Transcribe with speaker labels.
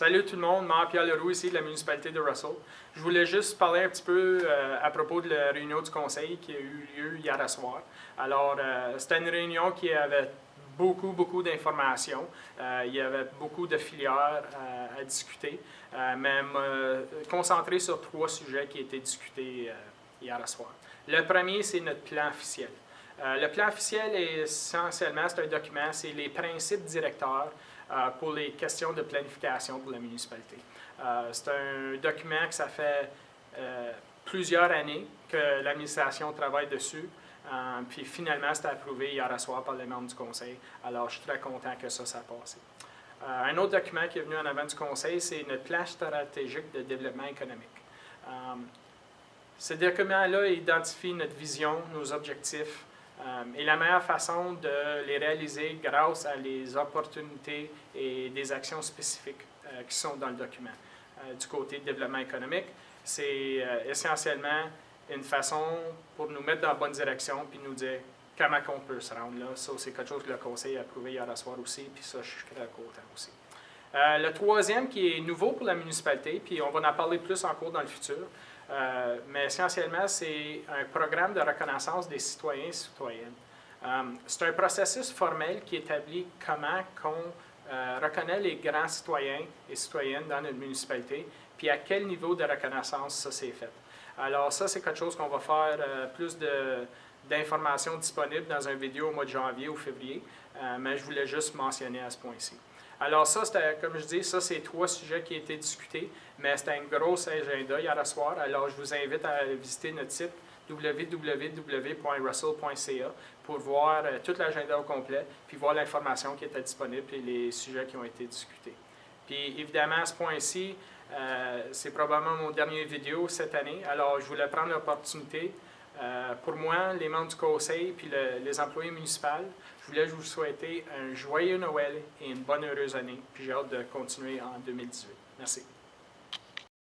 Speaker 1: Salut tout le monde, Marc-Pierre Leroux ici de la municipalité de Russell. Je voulais juste parler un petit peu à propos de la réunion du conseil qui a eu lieu hier soir. Alors, c'était une réunion qui avait beaucoup d'informations. Il y avait beaucoup de filières à discuter, mais concentré sur 3 sujets qui étaient discutés hier soir. Le premier, c'est notre plan officiel. Le plan officiel est essentiellement, c'est un document, c'est les principes directeurs pour les questions de planification pour la municipalité. C'est un document que ça fait plusieurs années que l'administration travaille dessus. Puis finalement, c'était approuvé hier soir par les membres du conseil. Alors, je suis très content que ça a passé. Un autre document qui est venu en avant du conseil, c'est notre plan stratégique de développement économique. Ce document-là identifie notre vision, nos objectifs, et la meilleure façon de les réaliser grâce à les opportunités et des actions spécifiques qui sont dans le document. Du côté de développement économique, c'est essentiellement une façon pour nous mettre dans la bonne direction puis nous dire comment on peut se rendre là. Ça, c'est quelque chose que le conseil a approuvé hier soir aussi, puis ça, je suis très content aussi. Le troisième qui est nouveau pour la municipalité, puis on va en parler plus en cours dans le futur, mais essentiellement, c'est un programme de reconnaissance des citoyens et citoyennes. C'est un processus formel qui établit comment on reconnaît les grands citoyens et citoyennes dans notre municipalité, puis à quel niveau de reconnaissance ça s'est fait. Alors ça, c'est quelque chose qu'on va faire plus d'informations disponibles dans une vidéo au mois de janvier ou février, mais je voulais juste mentionner à ce point-ci. Alors ça, comme je dis, ça c'est 3 sujets qui ont été discutés, mais c'était un gros agenda hier soir. Alors je vous invite à visiter notre site www.russell.ca pour voir tout l'agenda au complet, puis voir l'information qui était disponible et les sujets qui ont été discutés. Puis évidemment, à ce point-ci, c'est probablement mon dernier vidéo cette année. Alors je voulais prendre l'opportunité. Pour moi, les membres du conseil et les employés municipaux, je voulais vous souhaiter un joyeux Noël et une bonne heureuse année. Puis j'ai hâte de continuer en 2018. Merci.